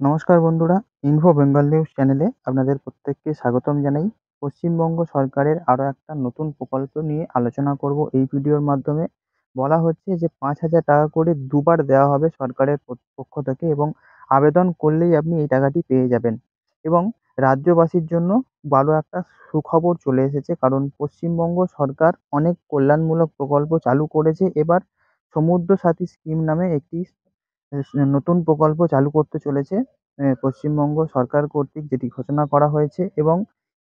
নমস্কার বন্ধুরা, info Bengal news চ্যানেলে আপনাদের প্রত্যেককে স্বাগতম জানাই। পশ্চিমবঙ্গ সরকারের আরও একটা নতুন প্রকল্প নিয়ে আলোচনা করব এই ভিডিওর মাধ্যমে। বলা হচ্ছে যে ৫,০০০ টাকা করে দুবার দেওয়া হবে সরকারের পক্ষ থেকে এবং আবেদন করলেই আপনি এই টাকাটি পেয়ে যাবেন। এবং রাজ্যবাসীর জন্য ভালো একটা সুখবর চলে এসেছে, কারণ পশ্চিমবঙ্গ সরকার অনেক কল্যাণমূলক প্রকল্প চালু করেছে। এবার সমুদ্র সাথী স্কিম নামে একটি নতুন প্রকল্প চালু করতে চলেছে পশ্চিমবঙ্গ সরকার কর্তৃক, যেটি ঘোষণা করা হয়েছে। এবং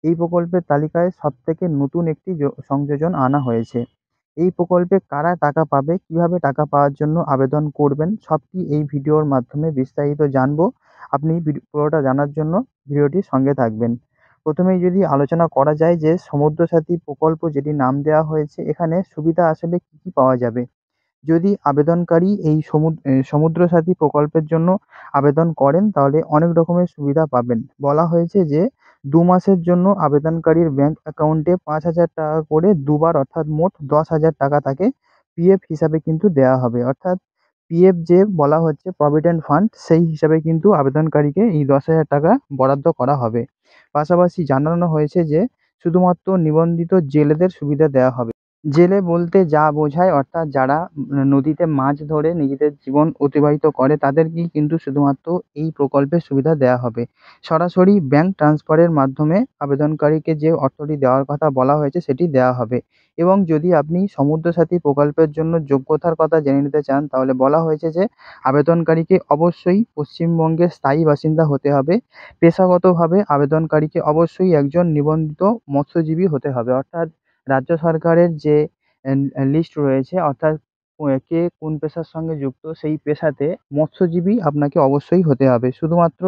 এই প্রকল্পের তালিকায় সবথেকে নতুন একটি সংযোজন আনা হয়েছে। এই প্রকল্পে কারা টাকা পাবে, কিভাবে টাকা পাওয়ার জন্য আবেদন করবেন, সবটি এই ভিডিওর মাধ্যমে বিস্তারিত জানবো। আপনি পুরোটা জানার জন্য ভিডিওটির সঙ্গে থাকবেন। প্রথমেই যদি আলোচনা করা যায় যে সমুদ্র সাথী প্রকল্প যেটি নাম দেওয়া হয়েছে, এখানে সুবিধা আসলে কী কী পাওয়া যাবে। যদি আবেদনকারী এই সমুদ্র সাথী প্রকল্পের জন্য আবেদন করেন, তাহলে অনেক রকমের সুবিধা পাবেন। বলা হয়েছে যে ২ মাসের জন্য আবেদনকারীর ব্যাংক অ্যাকাউন্টে ৫,০০০ টাকা করে দুবার, অর্থাৎ মোট ১০,০০০ টাকা তাকে পিএফ হিসাবে কিন্তু দেওয়া হবে। অর্থাৎ পিএফ যে বলা হচ্ছে প্রভিডেন্ট ফান্ড, সেই হিসাবে কিন্তু আবেদনকারীকে এই 10,০০০ টাকা বরাদ্দ করা হবে। পাশাপাশি জানানো হয়েছে যে শুধুমাত্র নিবন্ধিত জেলেদের সুবিধা দেওয়া হবে। জেলে বলতে যা বোঝায়, অর্থাৎ যারা নদীতে মাছ ধরে নিজেদের জীবন অতিবাহিত করে, তাদেরকেই কিন্তু শুধুমাত্র এই প্রকল্পের সুবিধা দেওয়া হবে। সরাসরি ব্যাংক ট্রান্সফারের মাধ্যমে আবেদনকারীকে যে অর্থটি দেওয়ার কথা বলা হয়েছে সেটি দেওয়া হবে। এবং যদি আপনি সমুদ্র সাথী প্রকল্পের জন্য যোগ্যতার কথা জেনে নিতে চান, তাহলে বলা হয়েছে যে আবেদনকারীকে অবশ্যই পশ্চিমবঙ্গের স্থায়ী বাসিন্দা হতে হবে। পেশাগতভাবে আবেদনকারীকে অবশ্যই একজন নিবন্ধিত মৎস্যজীবী হতে হবে। অর্থাৎ রাজ্য সরকারের যে লিস্ট রয়েছে, অর্থাৎ কে কোন পেশার সঙ্গে যুক্ত, সেই পেশাতে মৎস্যজীবী আপনাকে অবশ্যই হতে হবে। শুধুমাত্র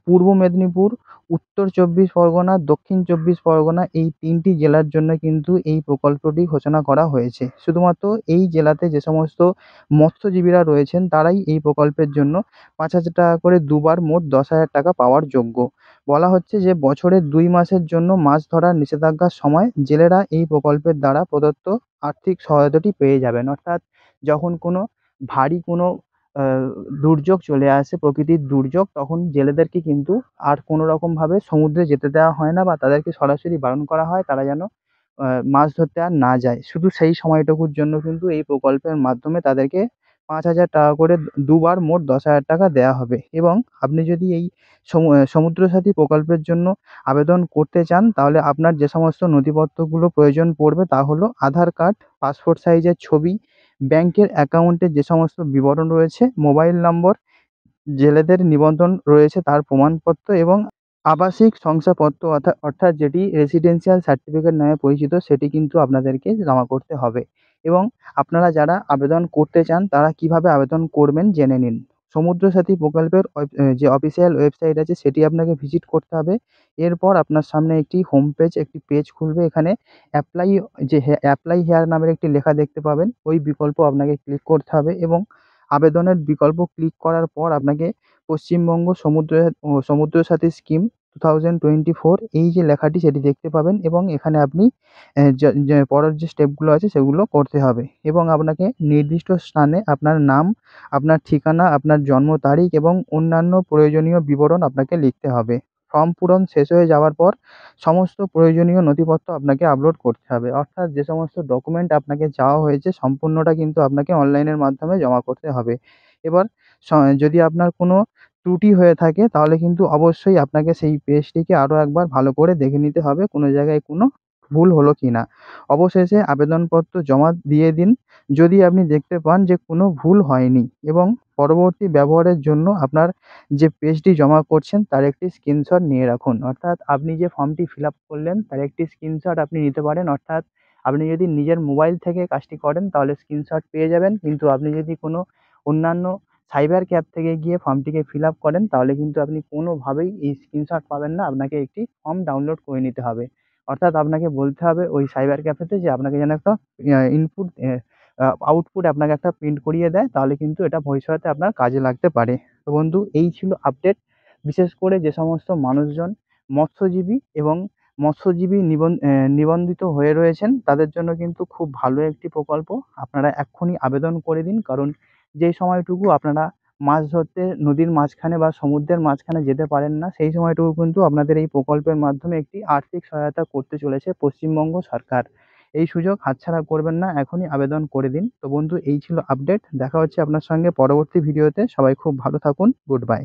পূর্ব মেদিনীপুর, উত্তর ২৪ পরগনা, দক্ষিণ ২৪ পরগনা, এই ৩টি জেলার জন্য কিন্তু এই প্রকল্পটি ঘোষণা করা হয়েছে। শুধুমাত্র এই জেলাতে যে সমস্ত মৎস্যজীবীরা রয়েছেন, তারাই এই প্রকল্পের জন্য ৫,০০০ টাকা করে দুবার মোট ১০,০০০ টাকা পাওয়ার যোগ্য। বলা হচ্ছে যে বছরের ২ মাসের জন্য মাছ ধরার নিষেধাজ্ঞার সময় জেলেরা এই প্রকল্পের দ্বারা প্রদত্ত আর্থিক সহায়তাটি পেয়ে যাবেন। অর্থাৎ যখন কোনো ভারী কোনো আ দুর্যোগ চলে আসে, প্রকৃতির দুর্যোগ, তখন জেলেদেরকে কিন্তু আর কোনো রকমভাবে সমুদ্রে যেতে দেওয়া হয় না, বা তাদেরকে সরাসরি বারণ করা হয় তারা যেন মাছ ধরতে আর না যায়। শুধু সেই সময়টুকুর জন্য কিন্তু এই প্রকল্পের মাধ্যমে তাদেরকে ৫,০০০ টাকা করে দুবার মোট ১০,০০০ টাকা দেওয়া হবে। এবং আপনি যদি এই সমুদ্র সাথী প্রকল্পের জন্য আবেদন করতে চান, তাহলে আপনার যে সমস্ত নথিপত্রগুলো প্রয়োজন পড়বে তা হলো আধার কার্ড, পাসপোর্ট সাইজের ছবি, ব্যাংকের অ্যাকাউন্টের যে সমস্ত বিবরণ রয়েছে, মোবাইল নম্বর, জেলেদের নিবন্ধন রয়েছে তার প্রমাণপত্র, এবং আবাসিক শংসাপত্র, অর্থাৎ যেটি রেসিডেন্সিয়াল সার্টিফিকেট নামে পরিচিত, সেটি কিন্তু আপনাদেরকে জমা করতে হবে। এবং আপনারা যারা আবেদন করতে চান তারা কিভাবে আবেদন করবেন জেনে নিন। সমুদ্র সাথী প্রকল্পের যে অফিসিয়াল ওয়েবসাইট আছে সেটি আপনাকে ভিজিট করতে হবে। এরপর আপনার সামনে একটি হোম পেজ, একটি পেজ খুলবে। এখানে অ্যাপ্লাই, অ্যাপ্লাই হেয়ার নামের একটি লেখা দেখতে পাবেন। ওই বিকল্প আপনাকে ক্লিক করতে হবে এবং আবেদনের বিকল্প ক্লিক করার পর আপনাকে পশ্চিমবঙ্গ সমুদ্র সাথী স্কিম 2024, এই যে লেখাটি সেটি দেখতে পাবেন। এবং এখানে আপনি যে পরের যে স্টেপগুলো আছে সেগুলো করতে হবে। এবং আপনাকে নির্দিষ্ট স্থানে আপনার নাম, আপনার ঠিকানা, আপনার জন্ম তারিখ এবং অন্যান্য প্রয়োজনীয় বিবরণ আপনাকে লিখতে হবে। ফর্ম পূরণ শেষ হয়ে যাওয়ার পর সমস্ত প্রয়োজনীয় নথিপত্র আপনাকে আপলোড করতে হবে। অর্থাৎ যে সমস্ত ডকুমেন্ট আপনাকে চাওয়া হয়েছে সম্পূর্ণটা কিন্তু আপনাকে অনলাইনের মাধ্যমে জমা করতে হবে। এবার স যদি আপনার কোনো ত্রুটি হয়ে থাকে, তাহলে কিন্তু অবশ্যই আপনাকে সেই পেজটিকে আরও একবার ভালো করে দেখে নিতে হবে কোনো জায়গায় কোনো ভুল হলো কিনা। অবশেষে আবেদনপত্র জমা দিয়ে দিন যদি আপনি দেখতে পান যে কোনো ভুল হয়নি, এবং পরবর্তী ব্যবহারের জন্য আপনার যে পেজটি জমা করছেন তার একটি স্ক্রিনশট নিয়ে রাখুন। অর্থাৎ আপনি যে ফর্মটি ফিল আপ করলেন তার একটি স্ক্রিনশট আপনি নিতে পারেন। অর্থাৎ আপনি যদি নিজের মোবাইল থেকে কাজটি করেন তাহলে স্ক্রিনশট পেয়ে যাবেন। কিন্তু আপনি যদি কোনো অন্যান্য সাইবার ক্যাফ থেকে গিয়ে ফর্মটিকে ফিল আপ করেন, তাহলে কিন্তু আপনি কোনোভাবেই এই স্ক্রিনশট পাবেন না। আপনাকে একটি ফর্ম ডাউনলোড করে নিতে হবে। অর্থাৎ আপনাকে বলতে হবে ওই সাইবার ক্যাফেতে যে আপনাকে যেন একটা ইনপুট আউটপুট আপনাকে একটা প্রিন্ট করিয়ে দেয়, তাহলে কিন্তু এটা ভবিষ্যতে আপনার কাজে লাগতে পারে। তো বন্ধু, এই ছিল আপডেট। বিশেষ করে যে সমস্ত মানুষজন মৎস্যজীবী এবং নিবন্ধিত হয়ে রয়েছেন, তাদের জন্য কিন্তু খুব ভালো একটি প্রকল্প। আপনারা এক্ষুনি আবেদন করে দিন, কারণ যেই সময়টুকু আপনারা মাছ ধরতে নদীর মাঝখানে বা সমুদ্রের মাঝখানে যেতে পারেন না, সেই সময়টুকু কিন্তু আপনাদের এই প্রকল্পের মাধ্যমে একটি আর্থিক সহায়তা করতে চলেছে পশ্চিমবঙ্গ সরকার। এই সুযোগ হাতছাড়া করবেন না, এখনই আবেদন করে দিন। তো বন্ধু, এই ছিল আপডেট। দেখা হচ্ছে আপনার সঙ্গে পরবর্তী ভিডিওতে। সবাই খুব ভালো থাকুন। Good bye.